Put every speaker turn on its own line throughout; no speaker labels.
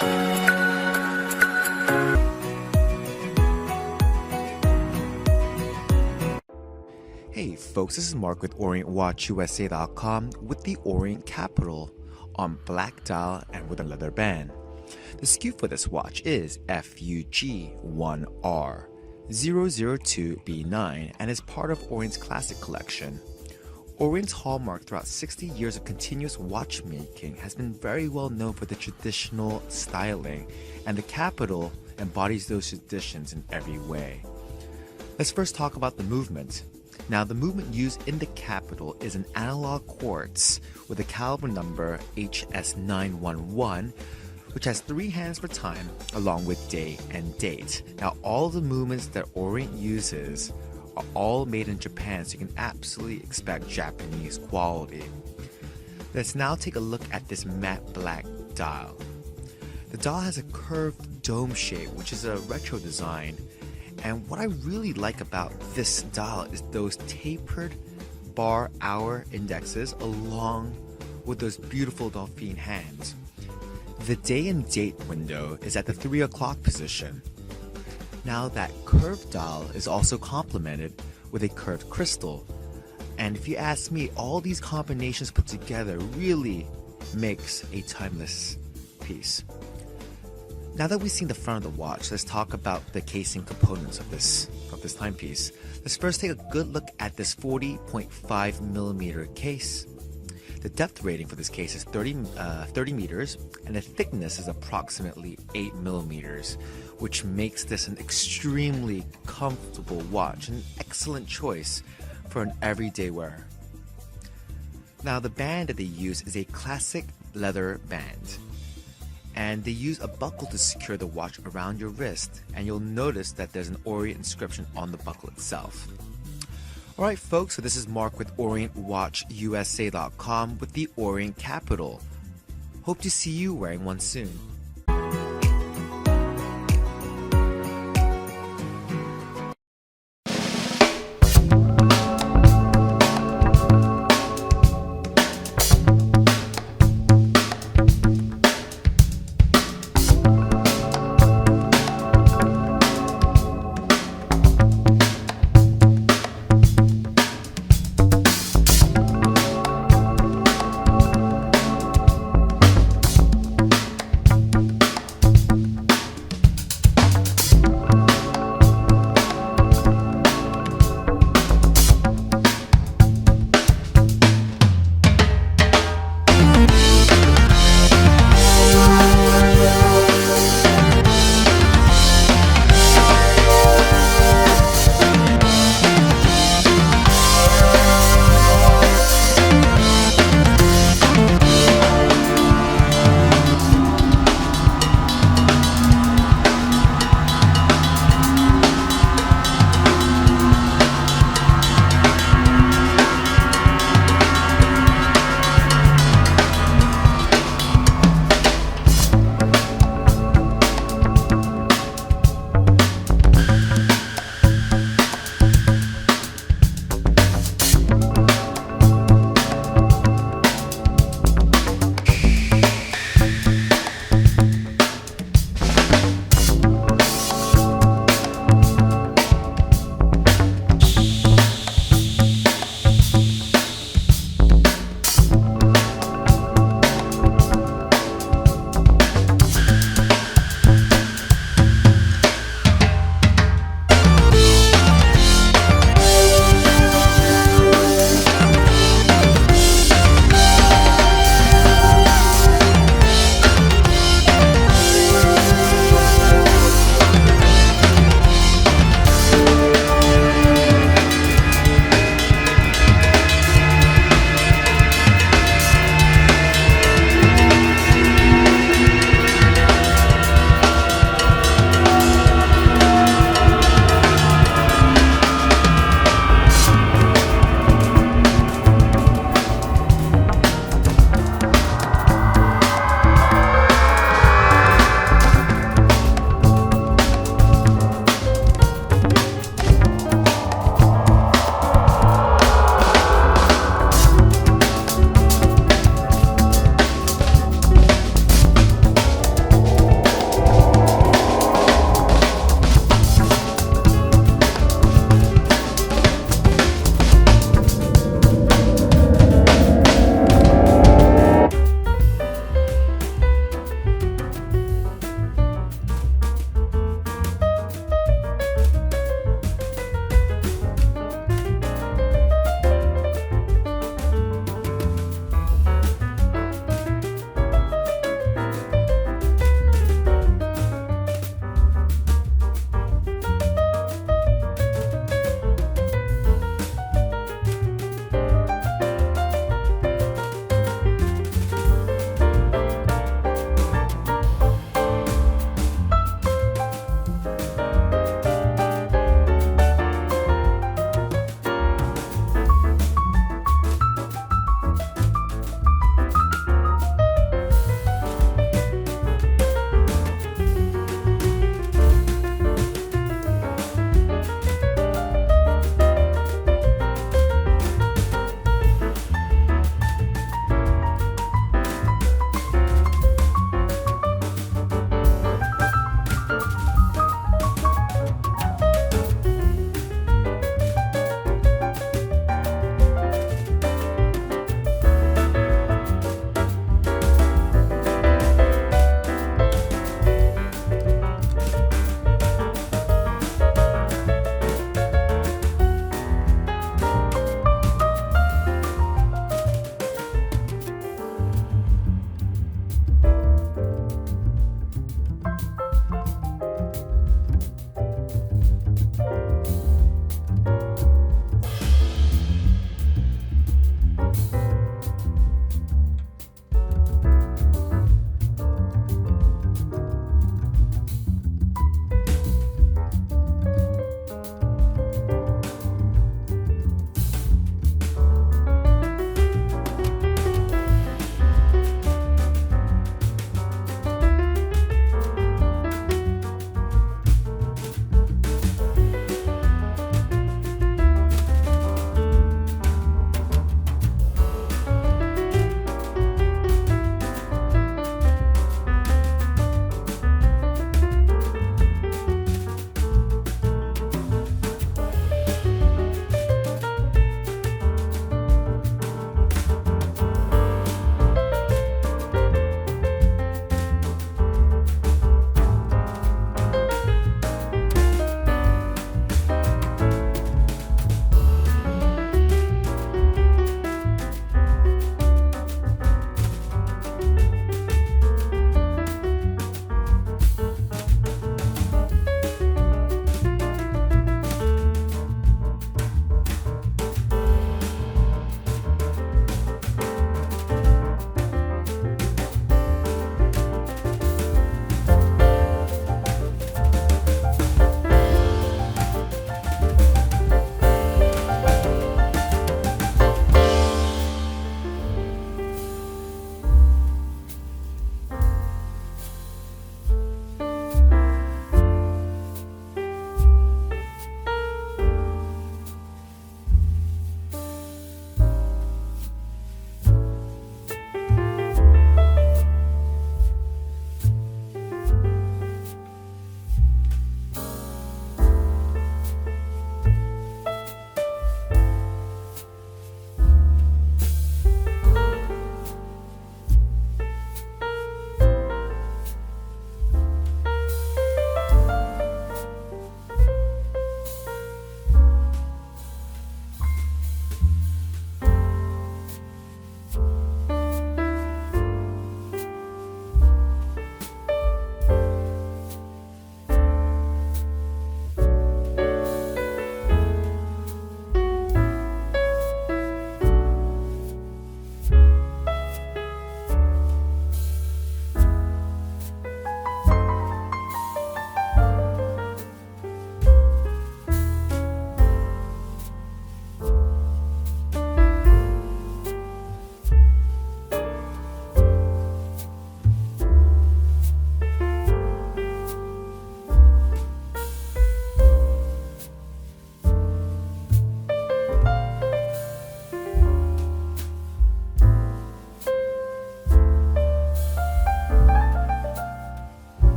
Hey folks, this is Mark with OrientWatchUSA.com with the Orient Capital on black dial and with a leather band. The SKU for this watch is FUG1R002B9 and is part of Orient's classic collection. Orient's hallmark throughout 60 years of continuous watchmaking has been very well known for the traditional styling, and the Capital embodies those traditions in every way. Let's first talk about the movement. Now, the movement used in the Capital is an analog quartz with a caliber number HS911, which has 3 hands for time along with day and date. Now, all the movements that Orient uses are all made in Japan, so you can absolutely expect Japanese quality. Let's now take a look at this matte black dial. The dial has a curved dome shape, which is a retro design. And what I really like about this dial is those tapered bar hour indexes along with those beautiful dolphin hands. The day and date window is at the 3 o'clock position. Now that curved dial is also complemented with a curved crystal. And if you ask me, all these combinations put together really makes a timeless piece. Now that we've seen the front of the watch, let's talk about the casing components of this timepiece. Let's first take a good look at this 40.5mm case. The depth rating for this case is 30 meters, and the thickness is approximately 8mm, which makes this an extremely comfortable watch, an excellent choice for an everyday wear. Now, the band that they use is a classic leather band, and they use a buckle to secure the watch around your wrist, and you'll notice that there's an Orient inscription on the buckle itself. Alright folks, so this is Mark with OrientWatchUSA.com with the Orient Capital. Hope to see you wearing one soon.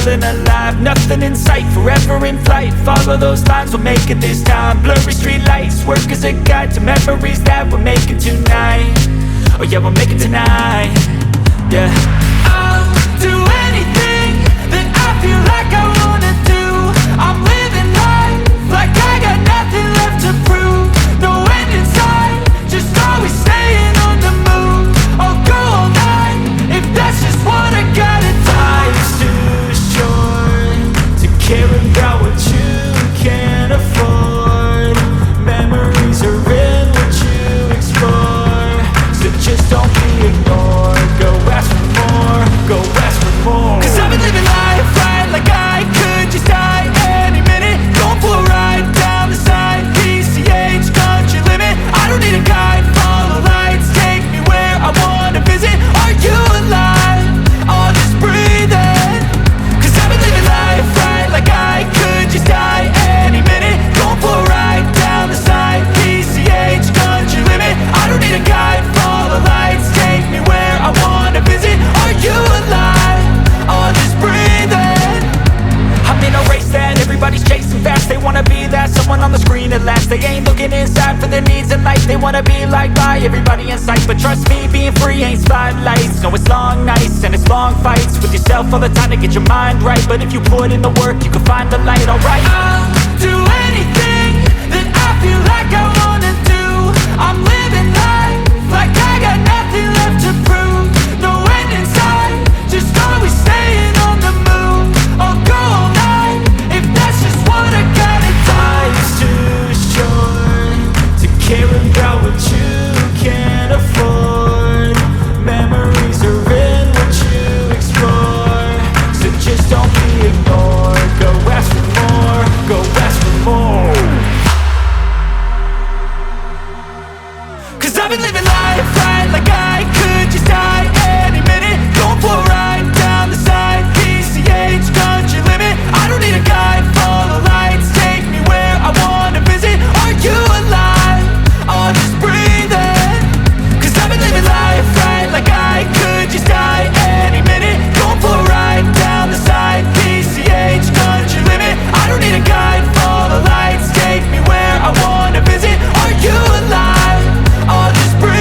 feeling alive. Nothing in sight, forever in flight. Follow those lines, we'll make it this time. Blurry street lights, work as a guide to memories that we're making tonight. Oh yeah, we'll make it tonight. Yeah, I'll do anything that I feel like I wanna do. I'm living life like I got nothing left to prove. No end in sight, just always staying on the move. I'll go all night if that's just what I gotta do. Life's too short to care about what you can't afford. Memories are in what you explore, so just don't be ignored. Go ask for more, go ask for more. Cause I've been living life right like I could just die any minute. Going for a ride down the side, PCH, country limit. I don't need a guide, follow lights, take me where I wanna visit. Are you alive? Or just breathing? Cause I've been living life right like I could just die any minute. Going for a ride down the side, PCH, country limit. I don't need a guide, follow lights, take me where I wanna visit. Are you alive? Or just breathing? I'm in a race that everybody's chasing fast. They wanna be that someone on the screen at last. They ain't looking inside for their needs in life. They wanna be liked by everybody in sight. But trust me, being free ain't spotlights. No, it's long nights and it's long fights with yourself all the time to get your mind right. But if you put in the work, you can find the light, alright. I'll do anything that I feel like I wanna do. I'm living life like I got nothing left to prove. No end in sight, just always staying on the move. I'll go all night if that's just what I gotta do. Life's too short to care about what you can't afford. Memories are in what you explore, so just don't be ignored. Go ask for more, go ask for more. Cause I've been living life right like I could just die any minute. Going for a ride down the side, PCH, country limit. I don't need a guide, follow lights, take me where I wanna visit. Are you alive? Or just breathing? Cause I've been living life right like I could just die any minute. Going for a ride down the side, PCH, country limit. I don't need a guide, follow lights, take me where I wanna visit. Are you alive? Or just breathing?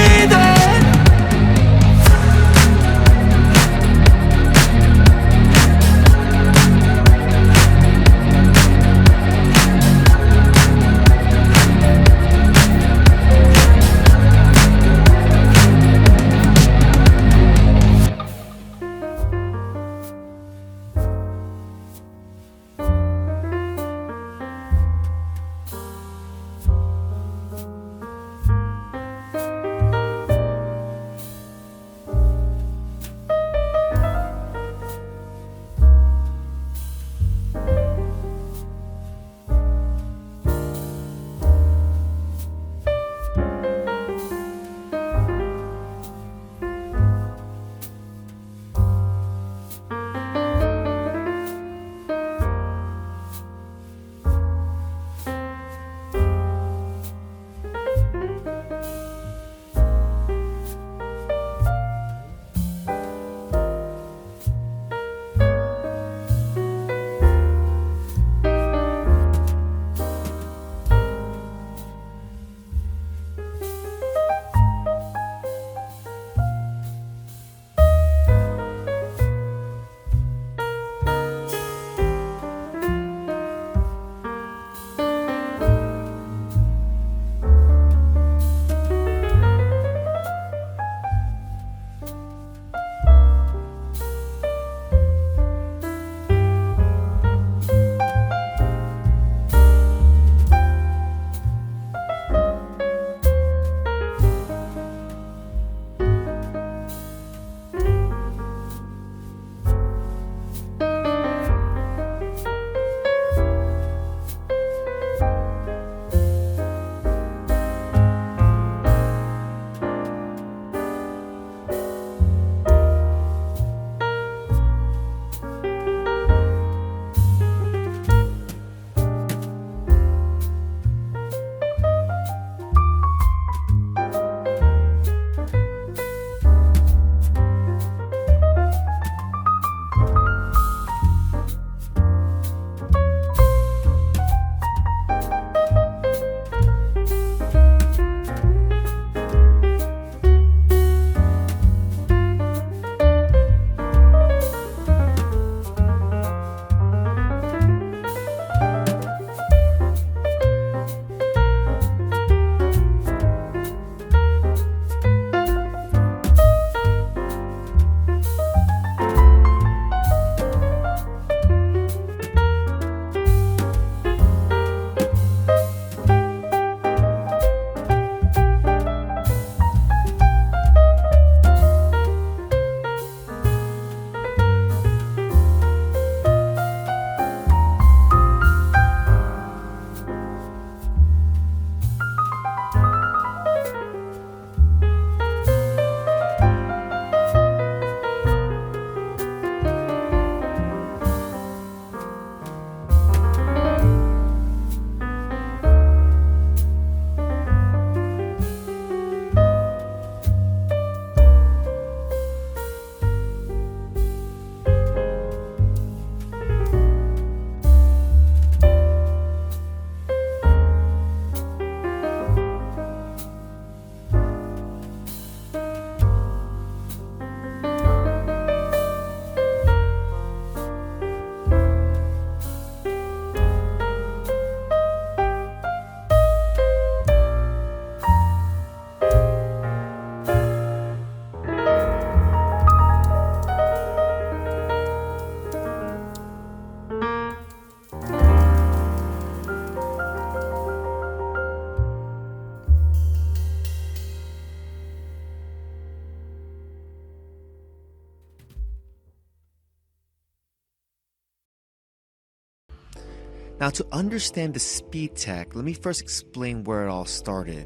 Now, to understand the speed tech, let me first explain where it all started.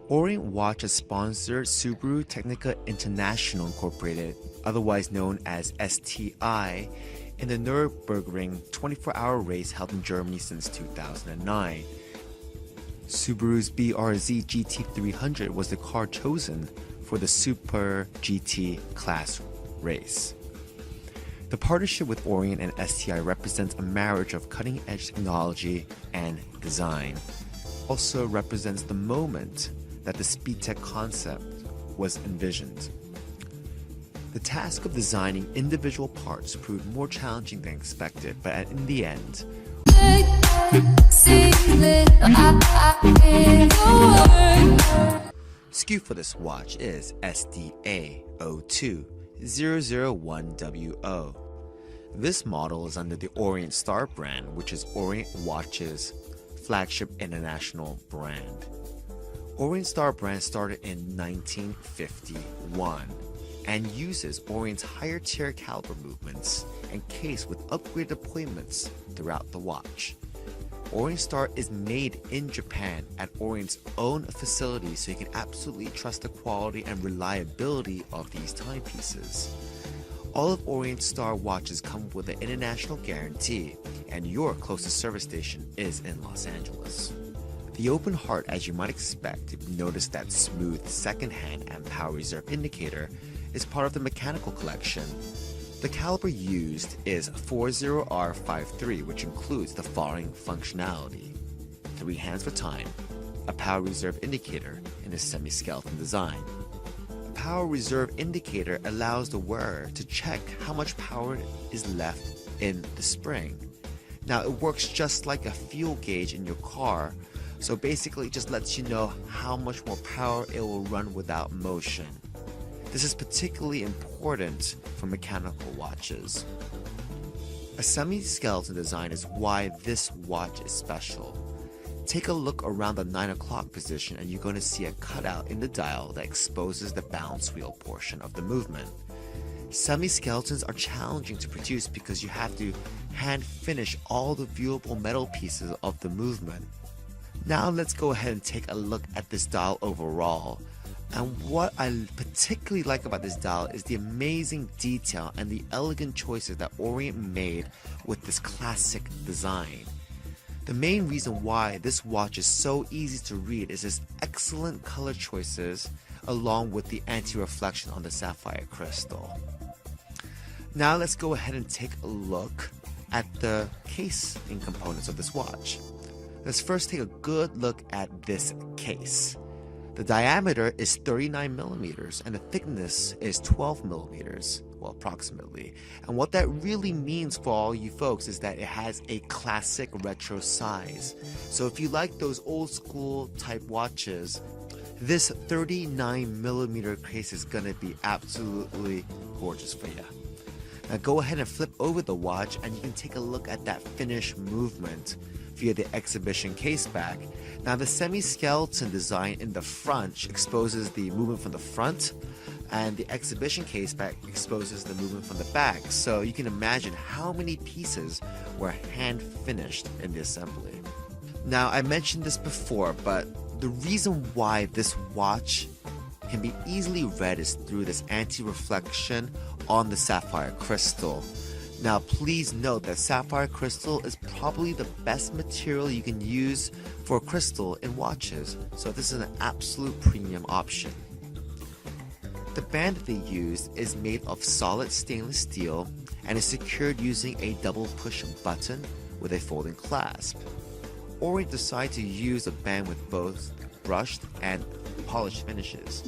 Orient Watch has sponsored Subaru Technica International Incorporated, otherwise known as STI, in the Nürburgring 24-hour race held in Germany since 2009. Subaru's BRZ GT300 was the car chosen for the Super GT class race. The partnership with Orient and STI represents a marriage of cutting-edge technology and design. Also represents the moment that the speed tech concept was envisioned. The task of designing individual parts proved more challenging than expected, but in the end, SKU for this watch is SDA-02-001WO. This model is under the Orient Star brand, which is Orient Watch's flagship international brand. Orient Star brand started in 1951 and uses Orient's higher tier caliber movements and case with upgraded appointments throughout the watch. Orient Star is made in Japan at Orient's own facility, so you can absolutely trust the quality and reliability of these timepieces. All of Orient Star watches come with an international guarantee, and your closest service station is in Los Angeles. The open heart, as you might expect if you notice that smooth second hand and power reserve indicator, is part of the mechanical collection. The caliber used is 40R53, which includes the following functionality: 3 hands for time, a power reserve indicator, and a semi-skeleton design. A power reserve indicator allows the wearer to check how much power is left in the spring. Now, it works just like a fuel gauge in your car, so basically it just lets you know how much more power it will run without motion. This is particularly important for mechanical watches. A semi-skeleton design is why this watch is special. Take a look around the 9 o'clock position and you're going to see a cutout in the dial that exposes the balance wheel portion of the movement. Semi-skeletons are challenging to produce because you have to hand finish all the viewable metal pieces of the movement. Now let's go ahead and take a look at this dial overall. And what I particularly like about this dial is the amazing detail and the elegant choices that Orient made with this classic design. The main reason why this watch is so easy to read is its excellent color choices along with the anti-reflection on the sapphire crystal. Now let's go ahead and take a look at the casing components of this watch. Let's first take a good look at this case. The diameter is 39 millimeters and the thickness is 12 millimeters, well, approximately. And what that really means for all you folks is that it has a classic retro size. So if you like those old school type watches, this 39 millimeter case is gonna be absolutely gorgeous for you. Now go ahead and flip over the watch and you can take a look at that finish movement via the exhibition case back. Now the semi-skeleton design in the front exposes the movement from the front, and the exhibition case back exposes the movement from the back. So you can imagine how many pieces were hand finished in the assembly. Now I mentioned this before, but the reason why this watch can be easily read is through this anti-reflection on the sapphire crystal. Now please note that sapphire crystal is probably the best material you can use for crystal in watches, so this is an absolute premium option. The band that they used is made of solid stainless steel and is secured using a double push button with a folding clasp. Orient decided to use a band with both brushed and polished finishes.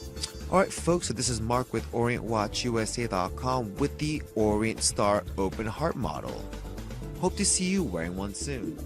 Alright folks, so this is Mark with OrientWatchUSA.com with the Orient Star Open Heart model. Hope to see you wearing one soon.